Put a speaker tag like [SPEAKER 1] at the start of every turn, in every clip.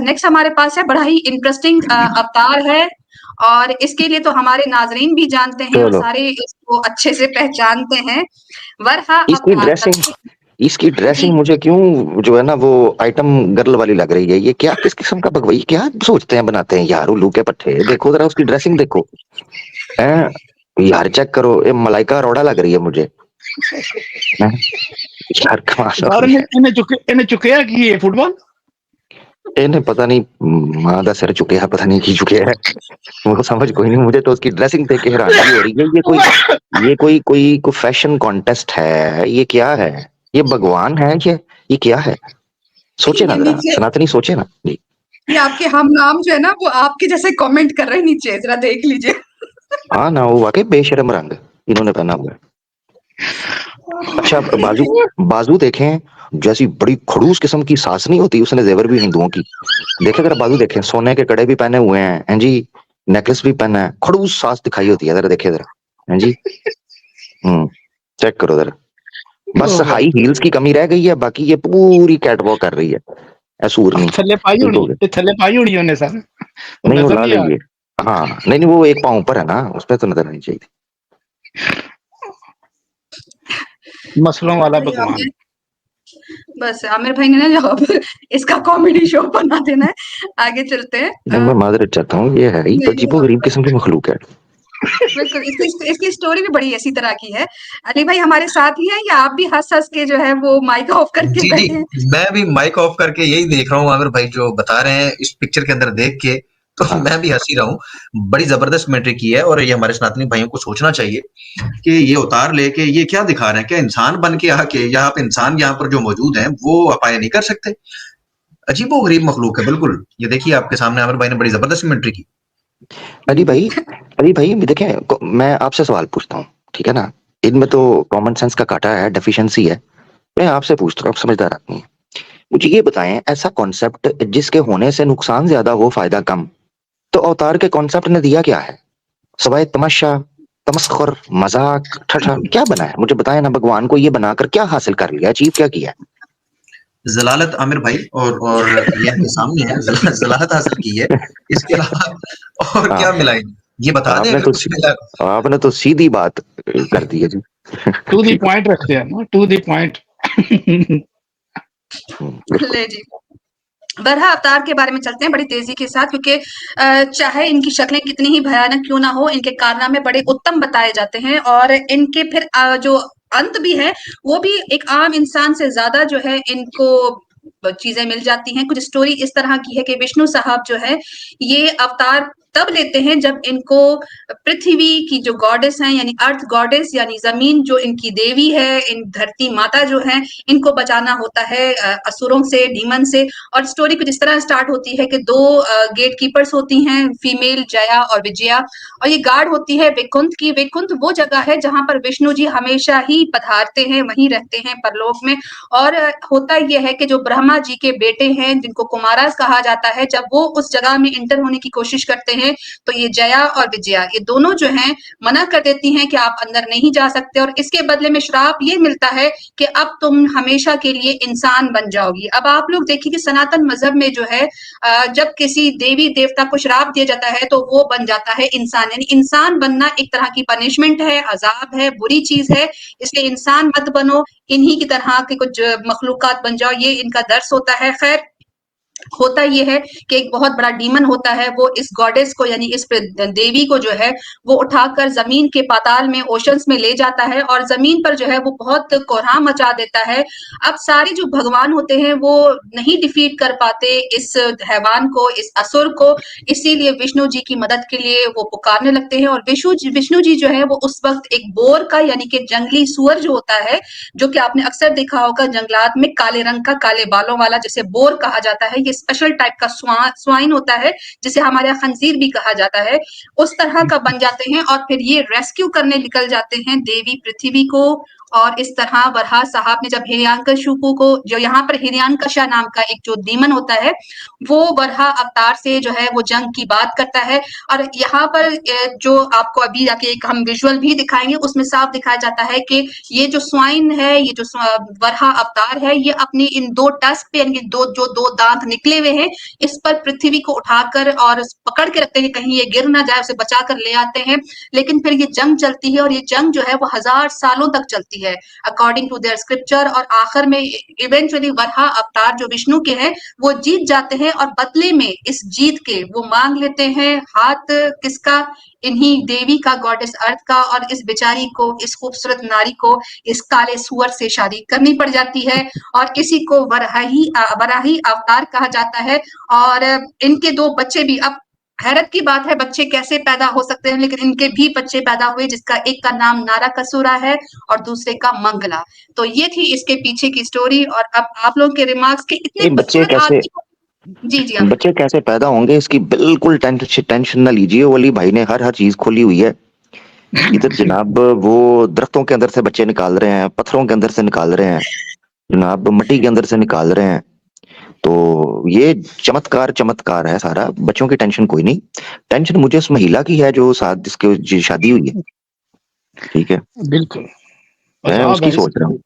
[SPEAKER 1] Next हमारे पास है बड़ा ही इंटरेस्टिंग अवतार है, और इसके लिए तो हमारे नाजरीन भी जानते हैं और
[SPEAKER 2] चलो
[SPEAKER 1] सारे इसको अच्छे से पहचानते हैं। वरहा
[SPEAKER 2] इसकी
[SPEAKER 1] अवतार
[SPEAKER 2] ड्रेसिंग इसकी
[SPEAKER 1] जी
[SPEAKER 2] ड्रेसिंग मुझे क्यों जो है ना वो आइटम गर्ल वाली लग रही है। ये क्या किस किस्म का भगवई क्या सोचते हैं बनाते हैं यार उल्लू के पट्टे। देखो जरा उसकी ड्रेसिंग देखो हैं यार, चेक करो ये मलाइका अरोड़ा लग रही है मुझे हैं? यार कमाल हो
[SPEAKER 3] और
[SPEAKER 2] गई है।
[SPEAKER 3] इन्हें चुकिया की है फुटबॉल
[SPEAKER 2] इन्हें पता नहीं माँ का सिर चुके है, पता नहीं की चुके है, मुझे समझ कोई नहीं। मुझे तो उसकी ड्रेसिंग देख के हैरानी हो रही है। ये कोई फैशन कॉन्टेस्ट है, ये क्या है? ये भगवान है ये क्या है? सोचे ना
[SPEAKER 1] ये
[SPEAKER 2] जरा
[SPEAKER 1] नीचे
[SPEAKER 2] सनातनी, सोचे ना जी।
[SPEAKER 1] ये आपके हम नाम जो है ना वो आपके जैसे कमेंट कर रहे हैं नीचे, जरा देख लीजिए।
[SPEAKER 2] हाँ ना, वो वाकई बेशरम रंग इन्होंने पहना हुआ है। अच्छा बाजू बाजू देखें, जैसी बड़ी खड़ूस किस्म की सास नहीं होती, उसने जेवर भी हिंदुओं की देखे जरा। बाजू देखें, सोने के कड़े भी पहने हुए हैं जी, नेकलेस भी पहना है, खड़ूस सास दिखाई होती है। जरा देखे जरा हैं जी। चेक करो जरा। बस
[SPEAKER 3] ओ भाई
[SPEAKER 2] हाई हील्स की कमी रह गई है, बाकी ये पूरी कैटवॉक कर रही है। ऐसूर नहीं
[SPEAKER 3] थल्ले पाई
[SPEAKER 2] ठीक हो
[SPEAKER 3] होनी
[SPEAKER 2] गया।
[SPEAKER 3] ये थल्ले पाई होनी उन्हें सर वो
[SPEAKER 2] नहीं वो
[SPEAKER 3] नजर
[SPEAKER 2] ला
[SPEAKER 3] नहीं आ
[SPEAKER 2] लेंगे। हाँ नहीं नहीं, वो एक पाँव ऊपर है ना, उस पर तो नजर नहीं चाहिए।
[SPEAKER 3] मसलों वाला
[SPEAKER 1] चलिए
[SPEAKER 3] भगवान
[SPEAKER 1] बस आमिर भाई ने ना अब इसका कॉमेडी शो बना देना है। आगे चलते हैं।
[SPEAKER 2] नहीं मैं माजरत चाहता हूँ, ये है ही
[SPEAKER 1] नहीं नहीं
[SPEAKER 2] अजीबो गरीब किस्म की मखलूक है।
[SPEAKER 1] बिल्कुल, इसकी स्टोरी भी बड़ी इसी तरह की है। अली भाई हमारे साथ ही हैं या आप भी हँस-हँस के जो है वो माइक ऑफ करके
[SPEAKER 4] जी, जी।
[SPEAKER 1] बैठे हैं?
[SPEAKER 4] मैं भी माइक ऑफ करके यही देख रहा हूँ आमिर भाई जो बता रहे हैं इस पिक्चर के अंदर देख के, तो
[SPEAKER 2] हाँ
[SPEAKER 4] मैं भी हँस ही रहा हूँ। बड़ी ज़बरदस्त कमेंट्री की है और ये हमारे सनातनी भाइयों को सोचना चाहिए कि ये अवतार लेके ये क्या दिखा रहे हैं? क्या इंसान बन के आके या आप इंसान यहाँ पर जो मौजूद हैं, वो अपाया नहीं कर सकते? अजीबो-गरीब मखलूक है बिल्कुल। ये देखिए आपके सामने आमिर भाई ने बड़ी ज़बरदस्त कमेंट्री की।
[SPEAKER 2] अली भाई, अली भाई देखें मैं आपसे सवाल पूछता हूँ, ठीक है ना? इनमें तो कॉमन सेंस का काटा है, डेफिशिएंसी है। मैं आपसे पूछता हूँ, आप समझदार आदमी हैं। मुझे ये बताएं, ऐसा कॉन्सेप्ट जिसके होने से नुकसान ज्यादा हो फायदा कम, तो अवतार के कॉन्सेप्ट ने दिया क्या है? सवाए तमाशा, तमस्खुर, मजाक, ठठा क्या बना है? मुझे बताएं ना, भगवान को ये बनाकर क्या हासिल कर लिया, अचीव क्या किया?
[SPEAKER 4] जलालत आमिर भाई और ये आपके सामने है जलालत हासिल की है। इसके अलावा और क्या
[SPEAKER 2] हाँ,
[SPEAKER 4] मिला है? ये बता दें
[SPEAKER 2] आपने
[SPEAKER 4] अगर
[SPEAKER 2] तो
[SPEAKER 4] कुछ मिला
[SPEAKER 2] आपने तो सीधी बात कर दी है जी।
[SPEAKER 3] टू दी
[SPEAKER 2] ठीक है।
[SPEAKER 3] पॉइंट रखते हैं ना टू दी पॉइंट
[SPEAKER 2] बिल्कुल।
[SPEAKER 1] ले जी। बरहा अवतार के बारे में चलते हैं बड़ी तेजी के साथ, क्योंकि चाहे इनकी शक्लें कितनी ही भयानक क्यों ना हो, इनके कारनामे बड़े उत्तम बताए जाते हैं और इनके फिर जो अंत भी है वो भी एक आम इंसान से ज्यादा जो है इनको चीजें मिल जाती हैं। कुछ स्टोरी इस तरह की है कि विष्णु साहब जो है ये अवतार तब लेते हैं जब इनको पृथ्वी की जो गॉडेस हैं यानी अर्थ गॉडेस यानी जमीन जो इनकी देवी है, इन धरती माता जो है, इनको बचाना होता है असुरों से, डीमन से। और स्टोरी कुछ इस तरह स्टार्ट होती है कि दो गेट कीपर्स होती हैं, फीमेल जया और विजया, और ये गार्ड होती है वैकुंठ की। वैकुंठ वो जगह है जहां पर विष्णु जी हमेशा ही पधारते हैं, वहीं रहते हैं परलोक में। और होता यह है कि जो ब्रह्मा जी के बेटे हैं जिनको कुमारास कहा जाता है, जब वो उस जगह में इंटर होने की कोशिश करते हैं तो ये जया और विजया ये दोनों जो हैं मना कर देती हैं कि आप अंदर नहीं जा सकते, और इसके बदले में श्राप ये मिलता है कि अब तुम हमेशा के लिए इंसान बन जाओगी। अब आप लोग देखिए कि सनातन मजहब में जो है जब किसी देवी देवता को श्राप दिया जाता है तो वो बन जाता है इंसान, यानी इंसान बनना एक तरह की पनिशमेंट है, अजाब है, बुरी चीज है। इसलिए इंसान मत बनो, इन्हीं की तरह के कुछ मखलूकात बन जाओ, ये इनका दर्स होता है। खैर होता ये है कि एक बहुत बड़ा डीमन होता है, वो इस गॉडेस को यानी इस देवी को जो है वो उठाकर जमीन के पाताल में, ओशंस में ले जाता है और जमीन पर जो है वो बहुत कोहराम मचा देता है। अब सारे जो भगवान होते हैं वो नहीं डिफीट कर पाते इस हैवान को, इस असुर को, इसीलिए विष्णु जी की मदद के लिए वो पुकारने लगते हैं। और विष्णु जी जो है वो उस वक्त एक बोर का यानी कि जंगली सुअर जो होता है, जो कि आपने अक्सर देखा होगा जंगलात में, काले रंग का, काले बालों वाला, जिसे बोर कहा जाता है, ये स्पेशल टाइप का स्वाइन होता है जिसे हमारे यहाँ खंजीर भी कहा जाता है, उस तरह का बन जाते हैं और फिर ये रेस्क्यू करने निकल जाते हैं देवी पृथ्वी को और इस तरह वराह साहब ने जब हिरण्यकशिपु को, जो यहाँ पर हिरण्यकशा नाम का एक जो डीमन होता है, वो वराह अवतार से जो है वो जंग की बात करता है। और यहाँ पर जो आपको अभी जाके एक हम विजुअल भी दिखाएंगे, उसमें साफ दिखाया जाता है कि ये जो स्वाइन है, ये जो वराह अवतार है, ये अपनी इन 2 टस्क पे, यानी दो दांत निकले हुए हैं, इस पर पृथ्वी को उठाकर और पकड़ के रखते हैं कि कहीं ये गिर ना जाए, उसे बचा कर ले आते हैं। लेकिन फिर ये जंग चलती है और ये जंग जो है वो 1000 सालों तक चलती है अकॉर्डिंग टू देयर स्क्रिप्चर। और आखिर में इवेंचुअली वराह अवतार जो विष्णु के हैं वो जीत जाते हैं, और बदले में इस जीत के वो मांग लेते हैं हाथ किसका, इन्हीं देवी का, गॉडेस अर्थ का। और इस बेचारी को, इस खूबसूरत नारी को इस काले सुअर से शादी करनी पड़ जाती है, और इसी को वराही अवतार कहा जाता है। और इनके 2 बच्चे भी, अब हैरत की बात है बच्चे कैसे पैदा हो सकते हैं, लेकिन इनके भी बच्चे पैदा हुए, जिसका एक का नाम नाराकसुरा है और दूसरे का मंगला। तो ये थी इसके पीछे की स्टोरी। और अब आप लोगों के रिमार्क्स के इतने
[SPEAKER 2] बच्चे कैसे
[SPEAKER 1] जी
[SPEAKER 2] बच्चे कैसे पैदा होंगे इसकी बिल्कुल टेंशन ना लीजिए। वली भाई ने हर चीज खोली हुई है इधर जनाब। वो दरख्तों के अंदर से बच्चे निकाल रहे हैं, पत्थरों के अंदर से निकाल रहे हैं जनाब, मिट्टी के अंदर से निकाल रहे हैं। तो ये चमत्कार है सारा। बच्चों की टेंशन कोई नहीं। टेंशन मुझे उस महिला की है जो साथ जिसकी शादी हुई है। ठीक है,
[SPEAKER 3] बिल्कुल
[SPEAKER 2] मैं उसकी सोच रहा हूँ।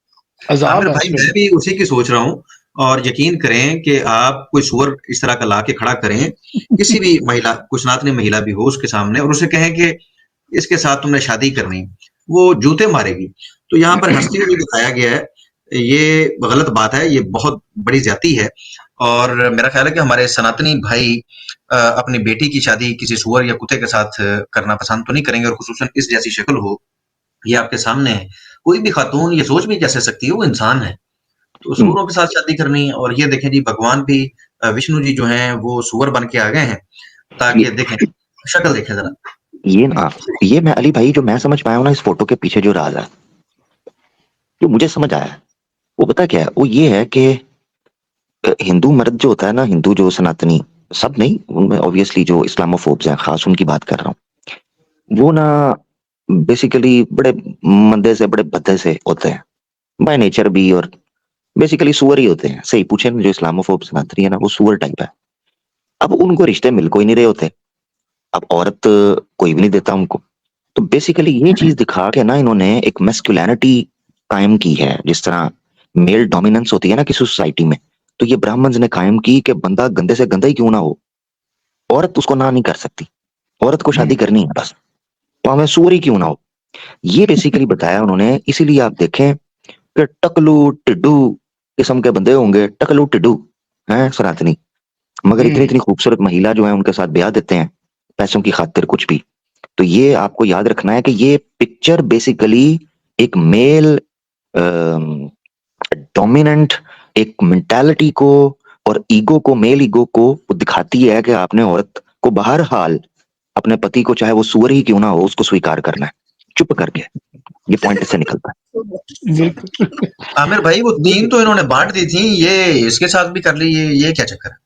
[SPEAKER 4] आमिर भाई मैं भी उसी की सोच रहा हूँ। और यकीन करें कि आप कोई सुअर इस तरह का लाके खड़ा करें, किसी भी महिला, कोई सनातनी महिला भी हो उसके सामने, और उसे कहें कि इसके साथ तुमने शादी करनी, वो जूते मारेगी। तो यहाँ पर हंसते हुए दिखाया गया है, ये गलत बात है, ये बहुत बड़ी ज्यादती है। और मेरा ख्याल है कि हमारे सनातनी भाई अपनी बेटी की शादी किसी सुअर या कुत्ते के साथ करना पसंद तो नहीं करेंगे, और खुसूसन इस जैसी शक्ल हो, ये आपके सामने है। कोई भी खातून ये सोच भी कैसे सकती है, वो इंसान है, तो सुअरों के साथ शादी करनी। और ये देखें जी, भगवान भी विष्णु जी जो हैं वो सुअर बन के आ गए हैं, ताकि देखें, शक्ल देखें जरा।
[SPEAKER 2] ये मैं अली भाई जो मैं समझ पाया हूँ ना, इस फोटो के पीछे जो राज है, जो मुझे समझ आया, वो पता क्या है? वो ये है कि हिंदू मर्द जो होता है ना, हिंदू जो सनातनी, सब नहीं, उनमें ऑब्वियसली जो इस्लामोफोब्स हैं, खास उनकी बात कर रहा हूँ, वो ना बेसिकली बड़े मंदे से, बड़े भद्दे से होते हैं बाय नेचर भी, और बेसिकली सुअर ही होते हैं। सही पूछे जो इस्लामोफोब सनातनी है ना, वो सुअर टाइप है। अब उनको रिश्ते मिल कोई नहीं रहे होते, अब औरत कोई भी नहीं देता उनको। तो बेसिकली ये चीज दिखा के ना इन्होंने एक मैस्कुलिनिटी कायम की है। जिस तरह मेल डोमिनेंस होती है ना किसी सोसाइटी में, तो ये ब्राह्मण्स ने कायम की कि बंदा गंदे से गंदा ही क्यों ना हो, औरत उसको ना नहीं कर सकती, औरत को शादी करनी है बस, तो हमें सुअर ही क्यों ना हो। ये बेसिकली बताया उन्होंने। इसीलिए आप देखें कि टकलू टिड्डू किस्म के बंदे होंगे, टकलू टिड्डू हैं सनातनी, मगर इतनी इतनी खूबसूरत महिला जो है उनके साथ ब्याह देते हैं पैसों की खातिर कुछ भी। तो ये आपको याद रखना है कि ये पिक्चर बेसिकली एक मेल डोमिनेंट एक मेंटालिटी को और ईगो को, मेल ईगो को दिखाती है कि आपने औरत को बहर हाल अपने पति को, चाहे वो सुअर ही क्यों ना हो, उसको स्वीकार करना है चुप करके। ये पॉइंट से निकलता है।
[SPEAKER 4] आमिर भाई वो 3 तो इन्होंने बांट दी थी, ये इसके साथ भी कर ली, ये क्या चक्कर है?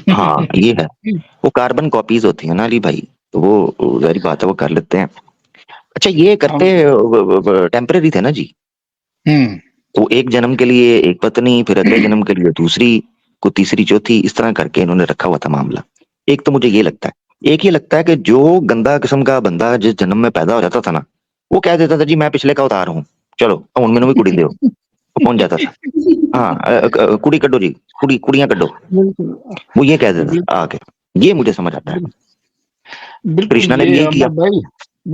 [SPEAKER 2] हाँ ये है, वो कार्बन कॉपीज होती है ना अली भाई, तो वो जारी बात है, वो कर लेते हैं। अच्छा ये करते टेम्परेरी थे ना जी, तो एक जन्म के लिए एक पत्नी, फिर अगले जन्म के लिए दूसरी, को तीसरी, चौथी, इस तरह करके इन्होंने रखा हुआ था मामला। एक तो मुझे ये लगता है, एक ये लगता है कि जो गंदा किस्म का बंदा जिस जन्म में पैदा हो जाता था ना, वो कह देता था जी मैं पिछले का अवतार हूँ, चलो अब मैंने भी कुड़ी दो, पहुंच जाता था। हाँ कुड़ी कड्डो जी, कुड़ियां कड्डो, वो ये कह देता था आके। ये मुझे समझ आता है। कृष्णा ने भी यही किया।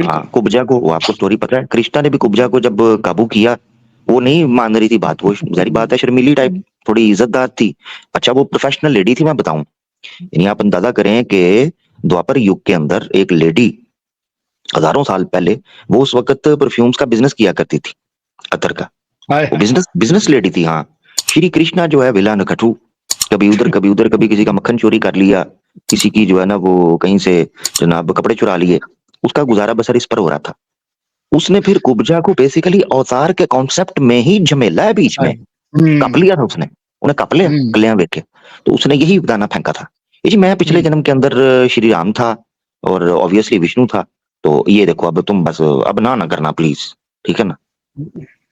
[SPEAKER 2] हाँ कुब्जा को, आपको स्टोरी पता है, कृष्णा ने भी कुब्जा को जब काबू किया, वो नहीं मान रही थी बात, वो जारी बात है शर्मीली टाइप, थोड़ी इज्जतदार थी। अच्छा वो प्रोफेशनल लेडी थी, मैं बताऊं, यानी आप अंदाजा करें कि द्वापर युग के अंदर एक लेडी हजारों साल पहले, वो उस वक्त परफ्यूम्स का बिजनेस किया करती थी, अतर का, वो बिजनेस लेडी थी। हाँ श्री कृष्णा जो है विला नखटू, कभी उधर कभी उधर, कभी किसी का मक्खन चोरी कर लिया, किसी की जो है ना वो कहीं से जनाब कपड़े चुरा लिए, उसका गुजारा बसर इस पर हो रहा था। उसने फिर कुब्जा को बेसिकली अवतार के कॉन्सेप्ट में ही झमेला है बीच में, कप लिया था उसने, उन्हें कप लिया कल्याण देख के। तो उसने यही दाना फेंका था, ये जी मैं पिछले जन्म के अंदर श्री राम था और ऑब्वियसली विष्णु था, तो ये देखो अब तुम बस अब ना करना प्लीज, ठीक है ना।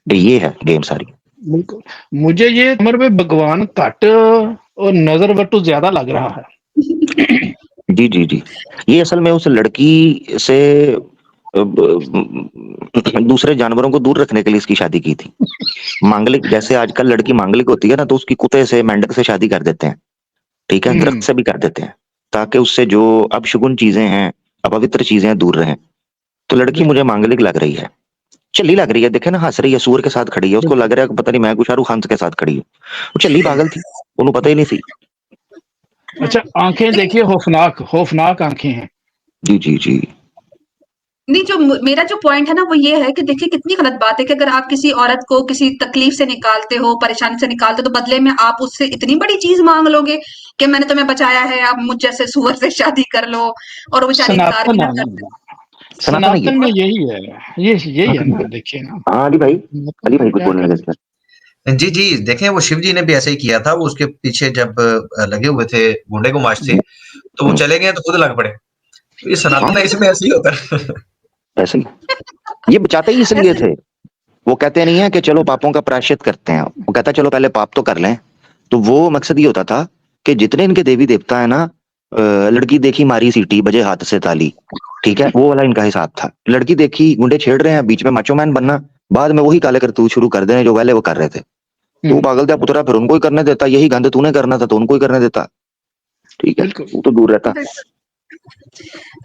[SPEAKER 2] तो ये है गेम सारी।
[SPEAKER 3] बिल्कुल। मुझे ये उम्र में भगवान घट और नजर बट्टू ज्यादा लग रहा है।
[SPEAKER 2] जी जी जी, ये असल में उस लड़की से दूसरे जानवरों को दूर रखने के लिए इसकी शादी की थी। मांगलिक, जैसे आजकल लड़की मांगलिक होती है ना, तो उसकी कुत्ते से, मेंढक से शादी कर देते हैं, ठीक है, दरख्त से भी कर देते हैं, ताकि उससे जो अपशगुन चीजें हैं, अपवित्र चीजें दूर रहें। तो लड़की मुझे मांगलिक लग रही है, चली लग रही है, देखे ना हंस रही है, सूअर के साथ खड़ी है, उसको लग रहा है कि पता नहीं मैं शाहरुख खान के साथ खड़ी हूँ। वो चली पागल थी, उन्हें पता ही नहीं थी।
[SPEAKER 3] अच्छा, आंखें देखिए, खौफनाक आंखें हैं।
[SPEAKER 2] जी जी जी।
[SPEAKER 1] नहीं, जो मेरा जो पॉइंट है ना वो ये है कि देखिए कितनी गलत बात है कि अगर आप किसी औरत को किसी तकलीफ से निकालते हो, परेशानी से निकालते हो, तो बदले में आप उससे इतनी बड़ी चीज मांग लोगे कि मैंने तुम्हें बचाया है, आप मुझ जैसे सुअर से शादी कर लो, और वो बेचारी इनकार भी
[SPEAKER 3] सनातन
[SPEAKER 1] ना
[SPEAKER 3] है
[SPEAKER 1] कर
[SPEAKER 3] ना,
[SPEAKER 1] सके।
[SPEAKER 2] सनातन है ये।
[SPEAKER 3] सनातन में यही है, यही है ना, देखिए ना।
[SPEAKER 2] हाँ अली भाई कुछ
[SPEAKER 3] क्या
[SPEAKER 2] बोलने
[SPEAKER 3] कर
[SPEAKER 2] लगे सर।
[SPEAKER 4] जी, जी, देखें वो शिव जी ने भी ऐसे ही किया था, वो उसके पीछे जब लगे हुए थे, गुंडे गुमाश थे, तो वो चले गए तो खुद लग पड़े। तो ये
[SPEAKER 2] हाँ
[SPEAKER 4] सनातन है, इसमें ऐसे ही होता है।
[SPEAKER 2] ऐसे ही, ये बचाते ही इसलिए
[SPEAKER 1] ऐसे
[SPEAKER 2] थे। वो कहते नहीं है कि चलो पापों का प्रायश्चित करते हैं, वो कहता है चलो पहले पाप तो कर लें। तो वो मकसद ये होता था कि जितने इनके देवी देवता है ना, लड़की देखी मारी सीटी बजे हाथ से ताली, ठीक है, वो वाला इनका हिसाब था। लड़की देखी गुंडे छेड़ रहे हैं, बीच में माचो मैन बनना, बाद में वही काले करतूत शुरू कर देने जो पहले वो कर रहे थे। तो वो पागल था पुतरा, फिर उनको ही करने देता, यही गंद तूने करना था तो उनको ही करने देता, ठीक है,
[SPEAKER 3] बिल्कुल,
[SPEAKER 2] वो तो दूर रहता।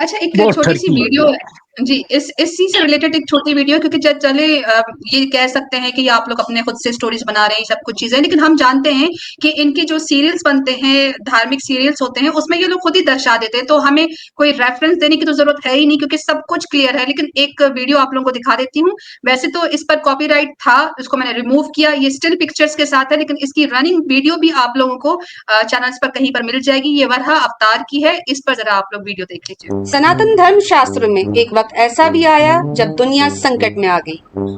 [SPEAKER 1] अच्छा, एक
[SPEAKER 3] बहुत
[SPEAKER 1] छोटी सी
[SPEAKER 3] ठरकी है।
[SPEAKER 1] वीडियो है जी, इसी से रिलेटेड एक छोटी वीडियो, क्योंकि चले ये कह सकते हैं कि आप लोग अपने खुद से स्टोरीज बना रहे हैं, सब कुछ चीजें, लेकिन हम जानते हैं कि इनके जो सीरियल्स बनते हैं, धार्मिक सीरियल्स होते हैं, उसमें ये लोग खुद ही दर्शा देते हैं, तो हमें कोई रेफरेंस देने की तो जरूरत है ही नहीं, क्योंकि सब कुछ क्लियर है। लेकिन एक वीडियो आप लोगों को दिखा देती हूँ। वैसे तो इस पर कॉपीराइट था, इसको मैंने रिमूव किया, ये स्टिल पिक्चर्स के साथ है, लेकिन इसकी रनिंग वीडियो भी आप लोगों को चैनल्स पर कहीं पर मिल जाएगी। ये वरहा अवतार की है, इस पर जरा आप लोग वीडियो देख लीजिए। सनातन धर्म शास्त्र में एक वक्त ऐसा भी आया जब दुनिया संकट में आ गई,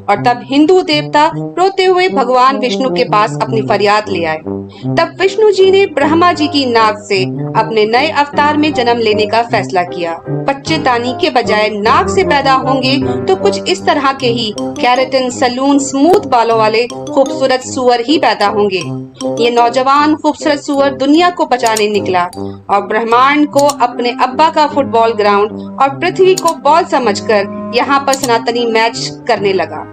[SPEAKER 1] और तब हिंदू देवता रोते हुए भगवान विष्णु के पास अपनी फरियाद ले आए। तब विष्णु जी ने ब्रह्मा जी की नाक से अपने नए अवतार में जन्म लेने का फैसला किया। बच्चे दानी के बजाय नाक से पैदा होंगे तो कुछ इस तरह के ही कैरेटिन सलून स्मूथ बालों वाले खूबसूरत सुअर ही पैदा होंगे। ये नौजवान खूबसूरत सुअर दुनिया को बचाने निकला और ब्रह्मांड को अपने अब्बा का फुटबॉल ग्राउंड और पृथ्वी को बॉल समझकर यहाँ पर सनातनी मैच करने लगा,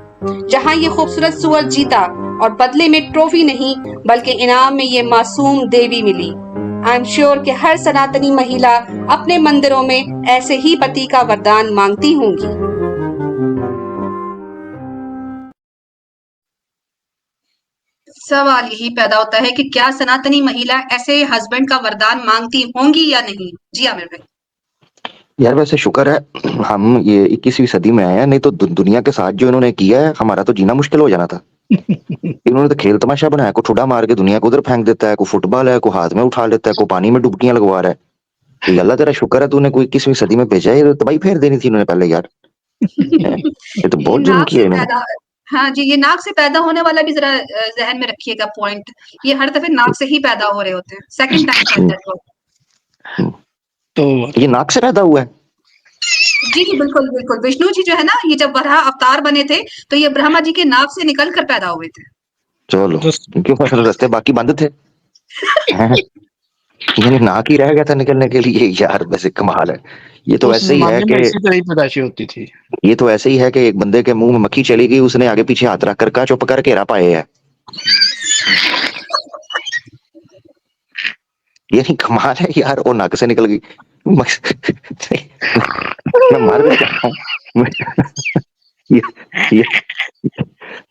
[SPEAKER 1] जहाँ ये खूबसूरत सुअर जीता और बदले में ट्रॉफी नहीं बल्कि इनाम में ये मासूम देवी मिली। आई एम श्योर कि हर सनातनी महिला अपने मंदिरों में ऐसे ही पति का वरदान मांगती होंगी। सवाल यही पैदा होता है कि क्या सनातनी महिला ऐसे हस्बैंड का वरदान मांगती होंगी या नहीं? जी आमिर भाई।
[SPEAKER 2] यार वैसे शुक्र है हम ये 21वीं सदी में आए हैं, नहीं तो दुनिया के साथ जो इन्होंने किया है हमारा तो जीना मुश्किल हो जाना था। इन्होंने तो खेल तमाशा बनाया, को ठुडा मार के दुनिया को उधर फेंक देता है, को फुटबॉल है, को हाथ में उठा लेता है, को पानी में डुबकियां लगवा रहा है। ये अल्लाह तेरा शुक्र है तूने कोई 21वीं सदी में भेजा है, ये तो तबाही फेर देनी थी इन्होंने पहले यार। ये तो बहुत जुल्म
[SPEAKER 1] नाक
[SPEAKER 2] किया
[SPEAKER 1] से
[SPEAKER 2] इन्होंने।
[SPEAKER 1] पैदा, हाँ जी, ये नाक से पैदा होने वाला भी जरा जहन में रखिएगा पॉइंट। ये हर दफे नाक से ही पैदा हो रहे होते हैं। सेकंड टाइम था दैट।
[SPEAKER 3] तो
[SPEAKER 2] ये नाक से पैदा हुआ है।
[SPEAKER 1] जी जी, बिल्कुल बिल्कुल। विष्णु जी जो है ना, ये जब वराह अवतार बने थे तो ये ब्रह्मा जी के नाक से निकल कर पैदा हुए थे।
[SPEAKER 2] चलो
[SPEAKER 3] तो
[SPEAKER 2] क्यों रास्ते बाकी बंद थे। हैं? यानी नाक ही रह गया था निकलने के लिए, यार वैसे कमाल है। ये तो
[SPEAKER 3] उस
[SPEAKER 2] ऐसे ही है
[SPEAKER 3] जमाने में
[SPEAKER 2] कि
[SPEAKER 3] इसी तरह ही पैदाइशी होती थी।
[SPEAKER 2] ये तो ऐसे ही है कि एक बंदे के मुंह में मक्खी चली गई, उसने आगे पीछे हाथ रख कर कहा चुप कर घेरा पाए है। ये नहीं कमाल है यार, वो नाक से निकल गई। मैं मार भी सकता हूँ। ये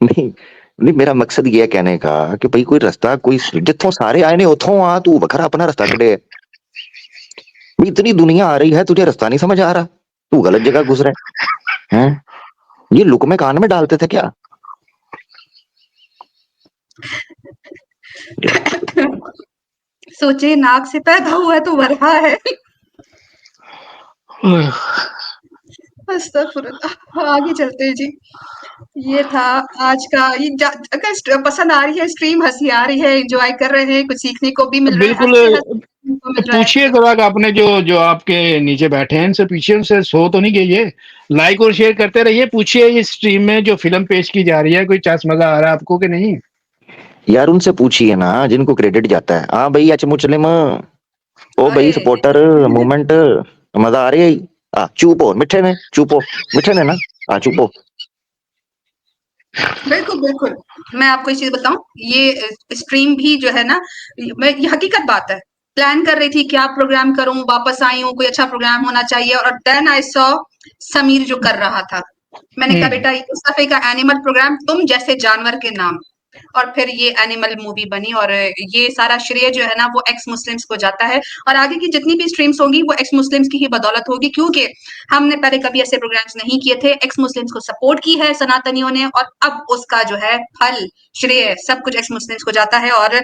[SPEAKER 2] नहीं नहीं, मेरा मकसद ये है कहने का कि भाई कोई रास्ता, कोई जिथों सारे आए ने उथों आ, तू बखरा अपना रास्ता कटे। इतनी दुनिया आ रही है, तुझे रास्ता नहीं समझ आ रहा, तू गलत जगह घुस रहा है। ये लुक में कान में डालते थे क्या?
[SPEAKER 1] सोचे नाक से पैदा हुआ है तो वरहा है। अस्तगफुरुल्लाह। आगे चलते हैं जी। ये था आज का, अगर पसंद आ रही है स्ट्रीम, हंसी आ रही है, एंजॉय कर रहे हैं, कुछ सीखने को भी मिल रहा है,
[SPEAKER 3] बिल्कुल
[SPEAKER 1] हंसते हंसते लोगों में जो है
[SPEAKER 3] पूछिए जरा कि आपने जो जो आपके नीचे बैठे हैं इनसे पीछे, उनसे सो तो नहीं गई है, लाइक और शेयर करते रहिए। पूछिए इस स्ट्रीम में जो फिल्म पेश की जा रही है कोई चस मजा आ रहा है आपको कि नहीं?
[SPEAKER 2] यार उनसे पूछिए ना जिनको क्रेडिट जाता है। हाँ भाई अच मुचलिम, ओ भाई
[SPEAKER 1] अरे
[SPEAKER 2] सपोर्टर मूवमेंट, मजा आ रही है। चुप हो मिठे ने, चुप हो मिठे ने ना, चुप हो।
[SPEAKER 1] बिल्कुल, बिल्कुल। मैं आपको एक चीज़ बताऊँ, ये स्ट्रीम भी जो है ना, ये हकीकत बात है। प्लान कर रही थी क्या प्रोग्राम करूँ, वापस आई हूँ, कोई अच्छा प्रोग्राम होना चाहिए और देन आई सॉ समीर जो कर रहा था। मैंने कहा बेटा इस दफ़े का एनिमल प्रोग्राम तुम जैसे जानवर के नाम, और फिर ये एनिमल मूवी बनी और ये सारा श्रेय जो है ना वो एक्स मुस्लिम्स को जाता है और आगे की जितनी भी स्ट्रीम्स होंगी वो एक्स मुस्लिम्स की ही बदौलत होगी, क्योंकि हमने पहले कभी ऐसे प्रोग्राम्स नहीं किए थे। एक्स मुस्लिम्स को सपोर्ट की है सनातनियों ने और अब उसका जो है फल, श्रेय सब कुछ एक्स मुस्लिम्स को जाता है और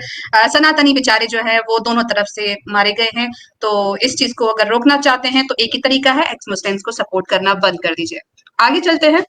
[SPEAKER 1] सनातनी बेचारे जो है वो दोनों तरफ से मारे गए हैं। तो इस चीज को अगर रोकना चाहते हैं तो एक ही तरीका है, एक्स मुस्लिम्स को सपोर्ट करना बंद कर दीजिए। आगे चलते हैं।